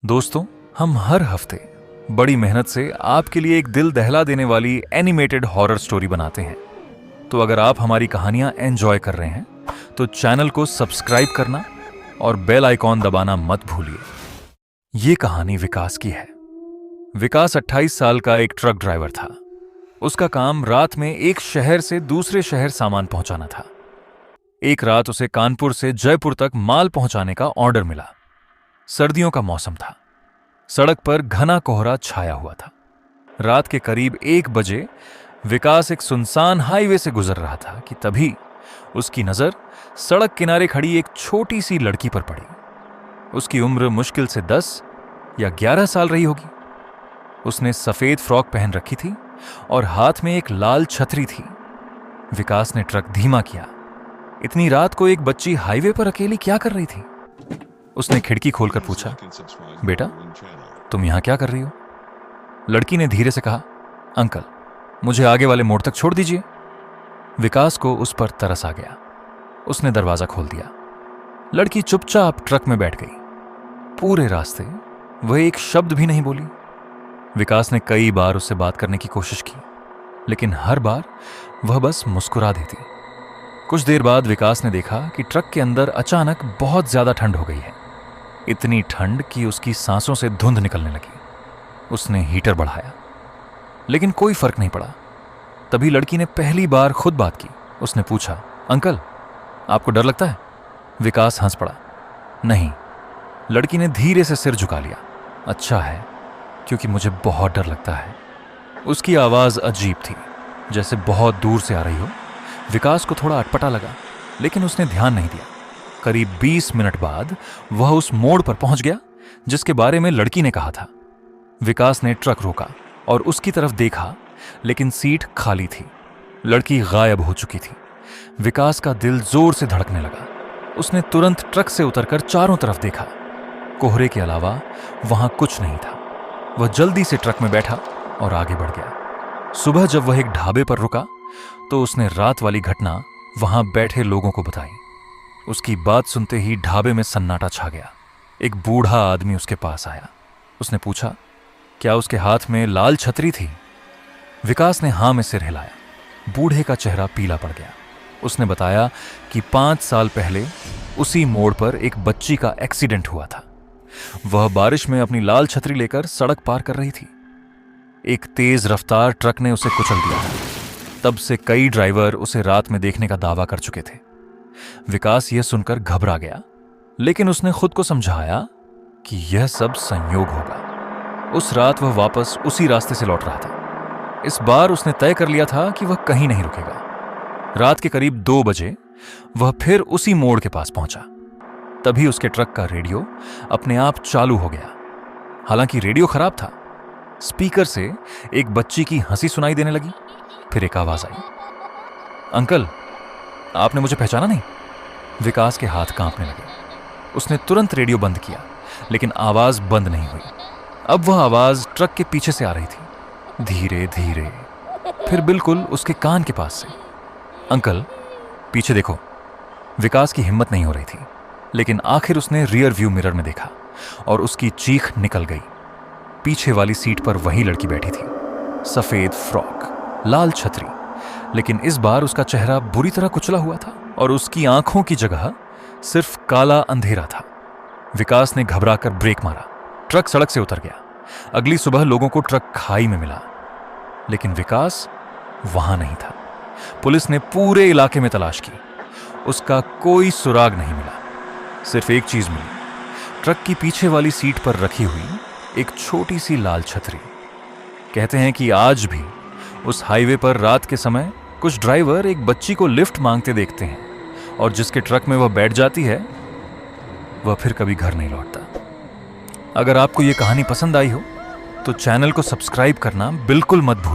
दोस्तों, हम हर हफ्ते बड़ी मेहनत से आपके लिए एक दिल दहला देने वाली एनिमेटेड हॉरर स्टोरी बनाते हैं। तो अगर आप हमारी कहानियां एंजॉय कर रहे हैं तो चैनल को सब्सक्राइब करना और बेल आइकॉन दबाना मत भूलिए। ये कहानी विकास की है। विकास 28 साल का एक ट्रक ड्राइवर था। उसका काम रात में एक शहर से दूसरे शहर सामान पहुंचाना था। एक रात उसे कानपुर से जयपुर तक माल पहुंचाने का ऑर्डर मिला। सर्दियों का मौसम था। सड़क पर घना कोहरा छाया हुआ था। रात के करीब 1 बजे विकास एक सुनसान हाईवे से गुजर रहा था कि तभी उसकी नजर सड़क किनारे खड़ी एक छोटी सी लड़की पर पड़ी। उसकी उम्र मुश्किल से 10 या 11 साल रही होगी। उसने सफेद फ्रॉक पहन रखी थी और हाथ में एक लाल छतरी थी। विकास ने ट्रक धीमा किया। इतनी रात को एक बच्ची हाईवे पर अकेली क्या कर रही थी? उसने खिड़की खोलकर पूछा, बेटा, तुम यहां क्या कर रही हो? लड़की ने धीरे से कहा, अंकल, मुझे आगे वाले मोड़ तक छोड़ दीजिए। विकास को उस पर तरस आ गया। उसने दरवाजा खोल दिया। लड़की चुपचाप ट्रक में बैठ गई। पूरे रास्ते वह एक शब्द भी नहीं बोली। विकास ने कई बार उससे बात करने की कोशिश की, लेकिन हर बार वह बस मुस्कुरा देती। कुछ देर बाद विकास ने देखा कि ट्रक के अंदर अचानक बहुत ज्यादा ठंड हो गई है। इतनी ठंड कि उसकी सांसों से धुंध निकलने लगी। उसने हीटर बढ़ाया, लेकिन कोई फर्क नहीं पड़ा। तभी लड़की ने पहली बार खुद बात की। उसने पूछा, अंकल, आपको डर लगता है? विकास हंस पड़ा। नहीं। लड़की ने धीरे से सिर झुका लिया। अच्छा है, क्योंकि मुझे बहुत डर लगता है। उसकी आवाज अजीब थी, जैसे बहुत दूर से आ रही हो। विकास को थोड़ा अटपटा लगा, लेकिन उसने ध्यान नहीं दिया। करीब 20 मिनट बाद वह उस मोड़ पर पहुंच गया जिसके बारे में लड़की ने कहा था। विकास ने ट्रक रोका और उसकी तरफ देखा, लेकिन सीट खाली थी। लड़की गायब हो चुकी थी। विकास का दिल जोर से धड़कने लगा। उसने तुरंत ट्रक से उतरकर चारों तरफ देखा। कोहरे के अलावा वहां कुछ नहीं था। वह जल्दी से ट्रक में बैठा और आगे बढ़ गया। सुबह जब वह एक ढाबे पर रुका तो उसने रात वाली घटना वहां बैठे लोगों को बताई। उसकी बात सुनते ही ढाबे में सन्नाटा छा गया। एक बूढ़ा आदमी उसके पास आया। उसने पूछा, क्या उसके हाथ में लाल छतरी थी? विकास ने हां में सिर हिलाया। बूढ़े का चेहरा पीला पड़ गया। उसने बताया कि 5 साल पहले उसी मोड़ पर एक बच्ची का एक्सीडेंट हुआ था। वह बारिश में अपनी लाल छतरी लेकर सड़क पार कर रही थी। एक तेज रफ्तार ट्रक ने उसे कुचल दिया था। तब से कई ड्राइवर उसे रात में देखने का दावा कर चुके थे। विकास यह सुनकर घबरा गया, लेकिन उसने खुद को समझाया कि यह सब संयोग होगा। उस रात वह वापस उसी रास्ते से लौट रहा था। इस बार उसने तय कर लिया था कि वह कहीं नहीं रुकेगा। रात के करीब 2 बजे वह फिर उसी मोड़ के पास पहुंचा। तभी उसके ट्रक का रेडियो अपने आप चालू हो गया। हालांकि रेडियो खराब था। स्पीकर से एक बच्ची की हंसी सुनाई देने लगी। फिर एक आवाज आई, अंकल, आपने मुझे पहचाना नहीं? विकास के हाथ कांपने लगे। उसने तुरंत रेडियो बंद किया, लेकिन आवाज बंद नहीं हुई। अब वह आवाज ट्रक के पीछे से आ रही थी, धीरे धीरे, फिर बिल्कुल उसके कान के पास से। अंकल, पीछे देखो। विकास की हिम्मत नहीं हो रही थी, लेकिन आखिर उसने रियर व्यू मिरर में देखा और उसकी चीख निकल गई। पीछे वाली सीट पर वही लड़की बैठी थी। सफेद फ्रॉक, लाल छतरी, लेकिन इस बार उसका चेहरा बुरी तरह कुचला हुआ था और उसकी आंखों की जगह सिर्फ काला अंधेरा था। विकास ने घबराकर ब्रेक मारा। ट्रक सड़क से उतर गया। अगली सुबह लोगों को ट्रक खाई में मिला, लेकिन विकास वहां नहीं था। पुलिस ने पूरे इलाके में तलाश की। उसका कोई सुराग नहीं मिला। सिर्फ एक चीज मिली, ट्रक की पीछे वाली सीट पर रखी हुई एक छोटी सी लाल छतरी। कहते हैं कि आज भी उस हाईवे पर रात के समय कुछ ड्राइवर एक बच्ची को लिफ्ट मांगते देखते हैं, और जिसके ट्रक में वह बैठ जाती है वह फिर कभी घर नहीं लौटता। अगर आपको यह कहानी पसंद आई हो तो चैनल को सब्सक्राइब करना बिल्कुल मत भूलिए।